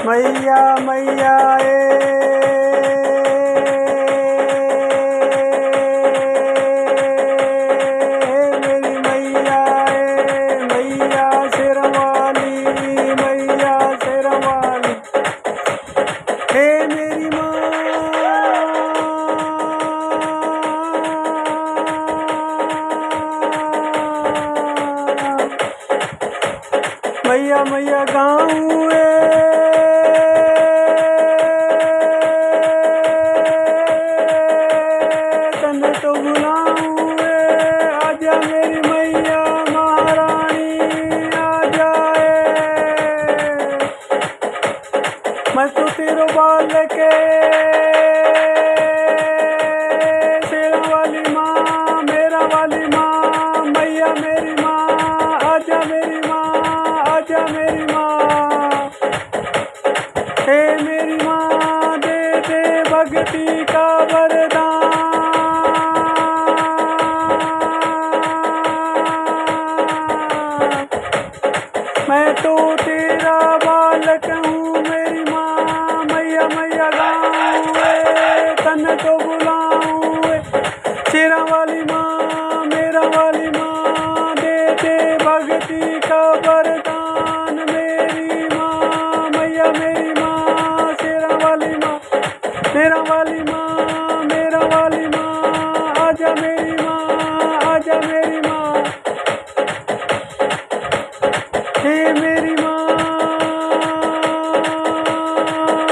मैया मैया मेरी मैया मैया शेरवाली मैया शेरवाली हे मेरी माँ मैया मैया गाँव तने तो बुलाऊं आजा मेरी मैया महारानी आ जाए। मैं तो तेरो बाल के शेरा वाली माँ मेरा वाली माँ मैया मेरी माँ आजा मेरी माँ आजा मेरी माँ हे मेरी माँ दे दे भक्ति का वरदान। मैं तो तेरा बालक हूँ मेरी माँ मैया मैया गाऊँ तन तो बुलाऊँ शेरा वाली माँ मेरा वाली माँ दे दे भक्ति का वरदान। मेरी माँ मैया मेरी माँ शेरा वाली माँ मेरा वाली माँ मेरा वाली माँ आजा मेरी माँ आजा मेरी माँ हे मेरी माँ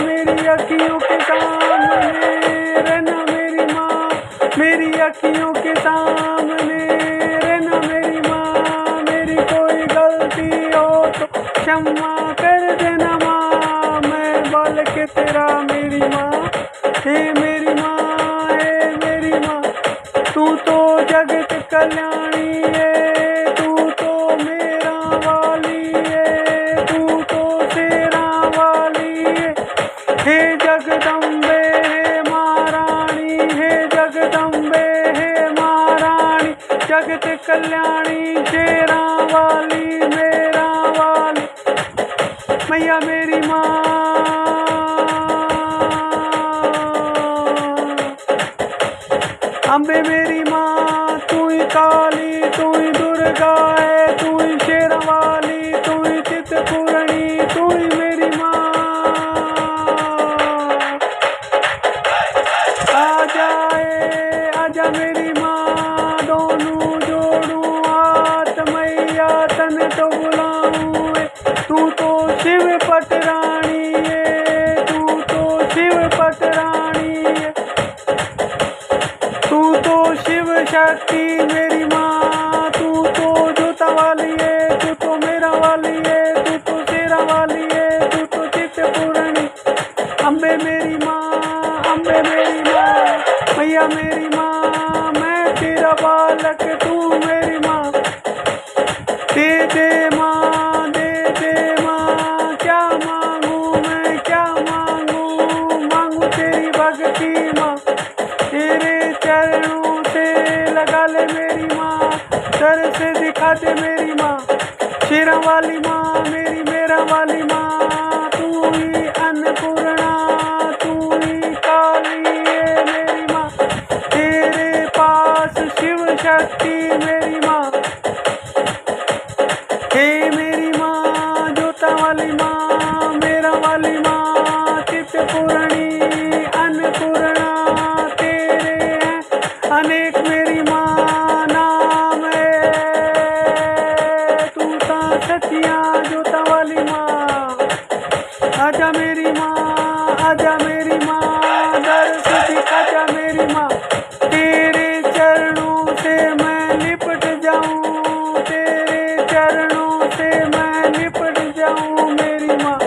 मेरी अखियों के सामने रहना मेरी माँ मेरी अखियों के सामने रहना मेरी माँ मेरी कोई गलती हो तो क्षमा कर देना माँ मैं बाल के तेरा मेरी माँ हे मेरी माँ हे मेरी माँ तू तो जगत कल्याणी है तू तो मेरा वाली है तू तो तेरा वाली है हे जगदम्बे हे महारानी हे जगदम्बे हे महारानी जगत कल्याणी शेरा वाली मेरा वाली मैया मेरी माँ अम्बे मेरी माँ तू ही काली तू ही दुर्गा है तू ही शेरा वाली तू ही चितपूर्णी तू ही मेरी माँ आ जाए आजा मेरी माँ दोनों जोड़ूं हाथ मैया तन तो बुलाऊं तू तो शिव पटरानी है तू तो शिव पटरानी है तू तो शिव शक्ति मेरी माँ तू तो जोता वाली है तू तो मेरा वाली है तू तो तेरा वाली है तू तो चितपूर्णी अम्बे मेरी माँ अम्बे मेरी माँ मैया मेरी माँ मैं तेरा बालक तू मेरी माँ दे दे माँ क्या मांगू मैं क्या मांगू मांगू तेरी भक्ति माँ तेरे चरणों से लगा ले मेरी माँ सर से दिखा दे मेरी माँ शेरा वाली माँ मेरी मेरा वाली माँ तू ही अन्नपूर्णा तू ही काली है मेरी माँ तेरे पास शिव शक्ति मेरी माँ हे मेरी माँ जोता वाली माँ मेरा वाली माँ चितपूर्णी अन्नपूर्णा तेरे हैं अनेक मेरी माँ नाम है तू ता सचिया जोता वाली माँ आजा मेरी माँ आजा मेरी माँ दर्श दिखा मेरी माँ तेरे चरणों से मैं लिपट जाऊं तेरे चरणों से मैं लिपट जाऊं मेरी माँ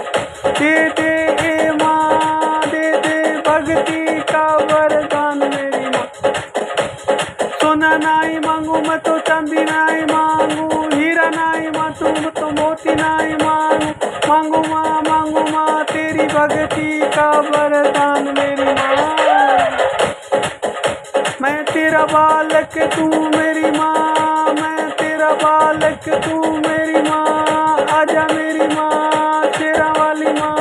दे दे ए माँ दे दे भक्ति का वरदान मेरी माँ सोना नाई मांगू मैं तो चांदी नाई मांगू हीरा नाई माँ तुम तो मोती नाई मांगू माँ तेरी भक्ति का वरदान मेरी माँ मैं तेरा बालक तू मेरी माँ मैं तेरा बालक तू मेरी माँ आजा मेरी माँ शेरा वाली माँ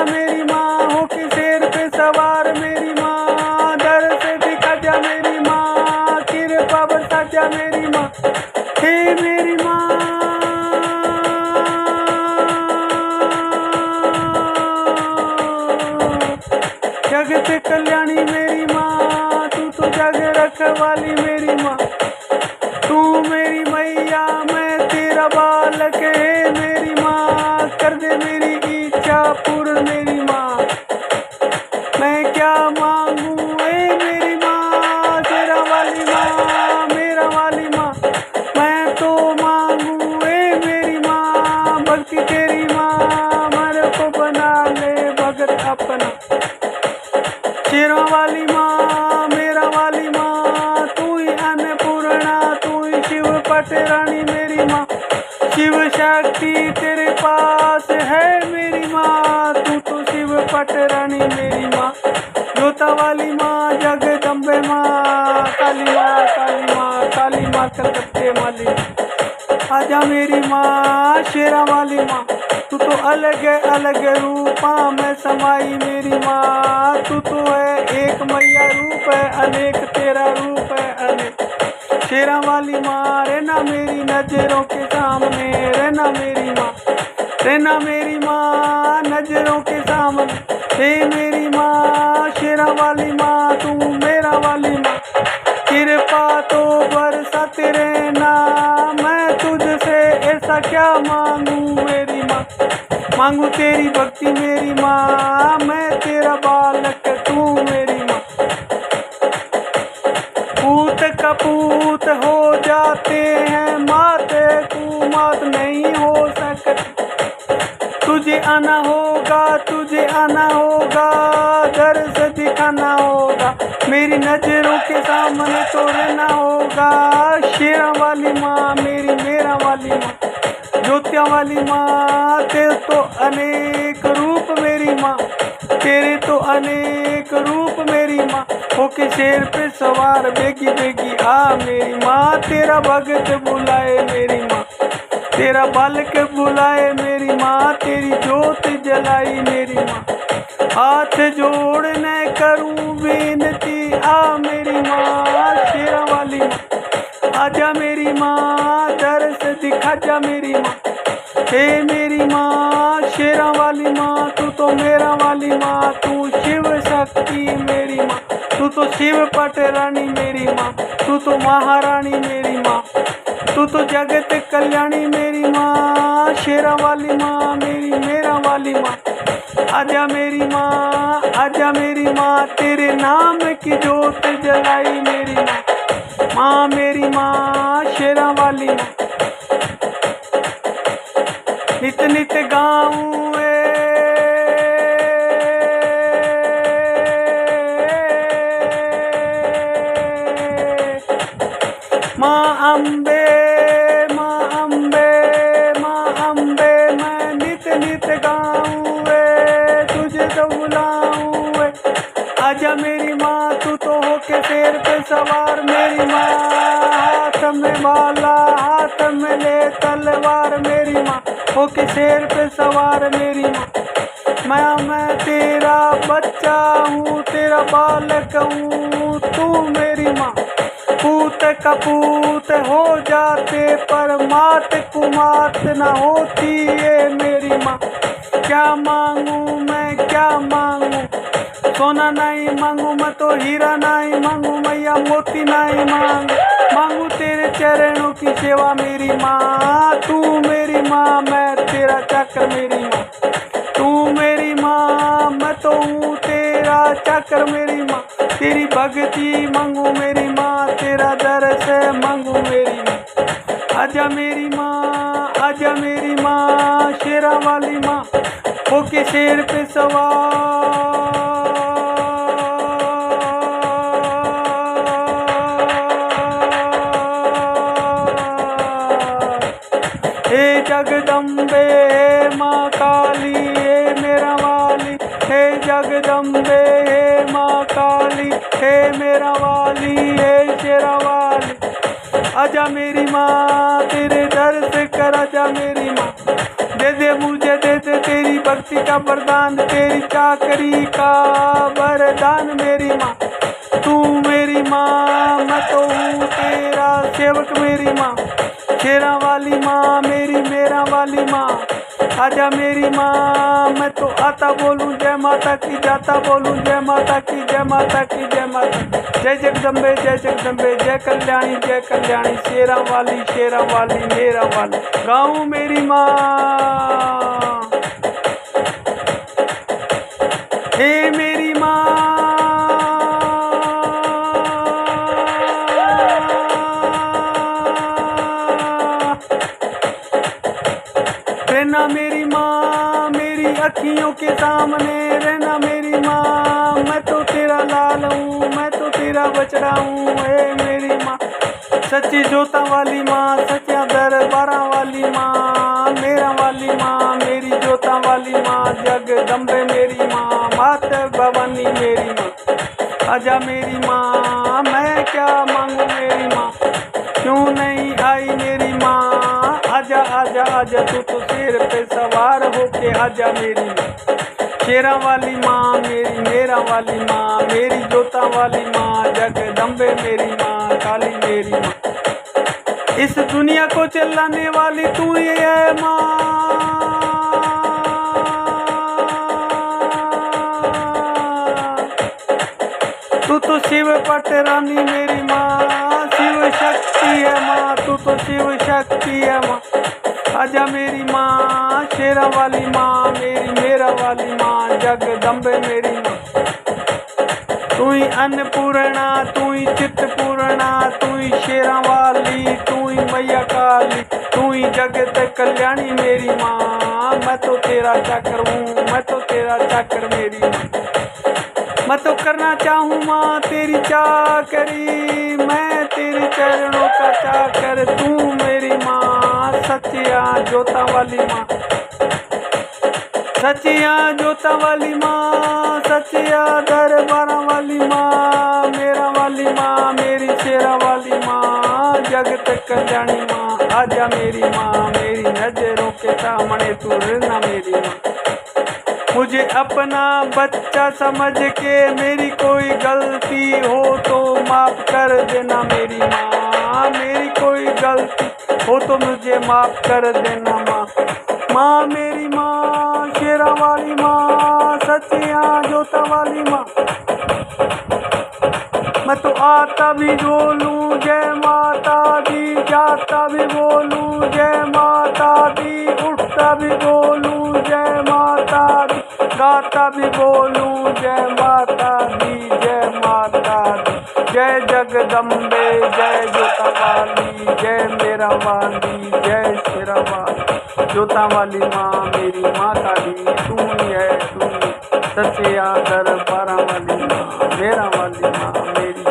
आजा मेरी माँ होके शेर पे सवार मेरी माँ, दर से दिखा जा मेरी माँ, कृपा बरसा जा मेरी माँ, हे मेरी माँ। जगत कल्याणी मेरी माँ, तू तो जग रखवाली मेरी माँ, तू मेरी मैया मैं तेरा बालक है मेरी माँ, कर दे मेरी इच्छा पूर्ण मेरी माँ। मैं क्या मांगू ए मेरी माँ, तेरा वाली माँ मेरा वाली माँ, मैं तो मांगू ए मेरी माँ, भक्ति तेरी माँ मेरे को बना ले भगत अपना। शेरों वाली माँ मेरा वाली माँ, तू ही अन्नपूर्णा, तू ही शिव पट रानी मेरी माँ, शिव शक्ति तेरे पास है मेरी माँ, तू तो शिव पट रानी मेरी माँ। जोता वाली माँ जगदम्बे माँ, काली माँ काली माँ काली माँ कलकत्ते वाली, आजा मेरी माँ शेरा वाली माँ, तू तो अलग रूपा में समाई मेरी माँ, तू तो है एक मैया रूप है अनेक, तेरा रूप है अनेक। शेरा वाली माँ रहना मेरी नजरों के सामने, रहना मेरी माँ, रहना मेरी माँ नजरों के सामने, हे मेरी माँ शेरा वाली माँ तू मेरा वाली माँ, कृपा तो बरसाते रहना, मैं तुझसे ऐसा क्या मांगू मेरी माँ, मांगू तेरी भक्ति मेरी माँ, मैं तेरा बालक तू मेरी माँ। पूत कपूत हो जाते हैं माते को मात नहीं हो सकती, तुझे आना होगा तुझे आना होगा, घर से दिखाना होगा, मेरी नजरों के सामने तो रहना होगा। शेरा वाली माँ मेरी मेरा वाली माँ, ज्योतिया वाली माँ तेरे तो अनेक रूप मेरी माँ, तेरे तो अनेक रूप मेरी माँ, होके शेर पे सवार बेगी बेगी आ मेरी माँ, तेरा भगत बुलाए मेरी माँ, तेरा बालक बुलाए मेरी माँ, तेरी ज्योत जलाई मेरी माँ, हाथ जोड़ने करूँ विनती आ मेरी माँ, शेरा वाली माँ आजा मेरी माँ, दर से दिखा जा मेरी माँ, हे मेरी माँ शेरा वाली माँ, तू तो मेरा वाली माँ, तू शिव शक्ति मेरी माँ, तू तो शिव पट रानी मेरी माँ, तू तो महारानी मेरी माँ, तू तो जगत कल्याणी मेरी माँ, शेरा वाली माँ मेरी मेरा वाली माँ, आजा मेरी माँ आजा मेरी माँ, तेरे नाम की ज्योत जलाई मेरी माँ, माँ मेरी माँ शेरा वाली माँ। नित नित गाऊं माँ अम्बे माँ अम्बे माँ अम्बे, मैं नित नित गाऊं तुझे तो बुलाऊं आजा मेरी माँ, तू तो होके शेर पे सवार मेरी माँ, हाथ में भाला हाथ में ले तलवार मेरी माँ, होके शेर पे सवार मेरी माँ, मैं तेरा बच्चा हूँ तेरा बालक हूँ तू मेरी माँ, पूत कपूत हो जाते पर मात कुमात न होती है मेरी माँ, क्या मांगू मैं क्या मांगू, सोना नहीं मांगू मैं तो हीरा नहीं मांगू, मैया मोती नहीं मांगू, मांगू तेरे चरणों की सेवा मेरी माँ, तू मेरी माँ मैं तेरा चाकर मेरी माँ, तू मेरी माँ मैं तो हूँ तेरा चाकर मेरी माँ, तेरी भक्ति मांगू मेरी माँ, तेरा दर्श मांगू मेरी माँ, आजा मेरी माँ आजा मेरी माँ शेरा वाली माँ, होके शेर पे सवार, हे जगदम्बे हे माँ काली हे मेरा वाली, हे जगदम्बे हे माँ काली हे मेरा वाली, हे शेरा वाली, आजा मेरी माँ तेरे दर से कर आजा मेरी माँ, दे दे मुझे, दे दे तेरी भक्ति का वरदान, तेरी चाकरी का वरदान मेरी माँ। तू मेरी माँ, मैं तो हूँ तेरा सेवक मेरी माँ। शेरा वाली माँ मेरी, मेरा वाली माँ, आजा मेरी माँ। मैं तो आता बोलूं जय माता की, जाता बोलूं जय माता की, जय माता की, जय माता। जय जगदम्बे, जय जगदम्बे, जय कल्याणी, जय कल्याणी, शेरा वाली मेरा वाली, गाऊं मेरी माँ। हे मेरी माँ, रहना मेरी माँ मेरी अखियों के सामने, रहना मेरी माँ। मैं तो तेरा लाल हूँ, मैं तो तेरा बछड़ा हूँ। हे मेरी माँ, सच्ची जोता वाली माँ, सच्चा दरबारा वाली माँ, मेरा वाली माँ, मेरी जोता वाली माँ, जगदम्बे मेरी माँ, माता भवानी मेरी माँ। आजा मेरी माँ, मैं क्या मांगू मेरी माँ, क्यों नहीं आई मेरी माँ। आजा आजा आजा, तू तो शेर पे सवार होके आजा मेरी माँ। शेरा वाली माँ मेरी, मेरा वाली माँ, मेरी जोता वाली माँ, जगदम्बे मेरी माँ, काली मेरी माँ। इस दुनिया को चलाने वाली तू ही है माँ। तू तो शिव पट रानी मेरी माँ, शिव शक्ति है माँ, तू तो शिव शक्ति है माँ। आजा मेरी माँ, शेरा वाली माँ मेरी, मेरा वाली माँ, जगदम्बे मेरी माँ। तू ही अन्नपूर्णा, तू ही चित्तपूर्णा, तू ही शेरा वाली, तू ही मैया काली, तू ही जगत कल्याणी मेरी माँ। मैं तो तेरा चाकर हूँ, मैं तो तेरा चाकर मेरी माँ। मैं तो करना चाहूँ माँ तेरी चाकरी, मैं तेरे चरणों का चाकर, तू मेरी माँ। सच्चिया जोता वाली माँ, सच्चिया जोता वाली माँ, सच्चिया दरबारा वाली माँ, मेरा वाली माँ, मेरी शेरा वाली माँ, जगत कल्याणी माँ। आजा मेरी माँ, मेरी नजरों के सामने तू रहना मेरी माँ। मुझे अपना बच्चा समझ के, मेरी कोई गलती हो तो माफ कर देना मेरी माँ। मेरी कोई गलती हो तो मुझे माफ कर देना माँ। माँ मेरी माँ, शेरा वाली माँ, सच्चिया जोता वाली माँ। मैं तो आता भी बोलूं जय माता दी, जाता भी बोलूं जय माता दी, उठता भी बोलूं जय माता दी, गाता भी बोलूं जय माता दी, जय माता दी। जय जगदम्बे, जय जोता वाली, जय मेरा वाली, जय शेरा वाली, जोता वाली माँ मेरी माँ काली, तू ही है तू, सच्चिया दरबारा वाली माँ, मेरा वाली माँ मेरी।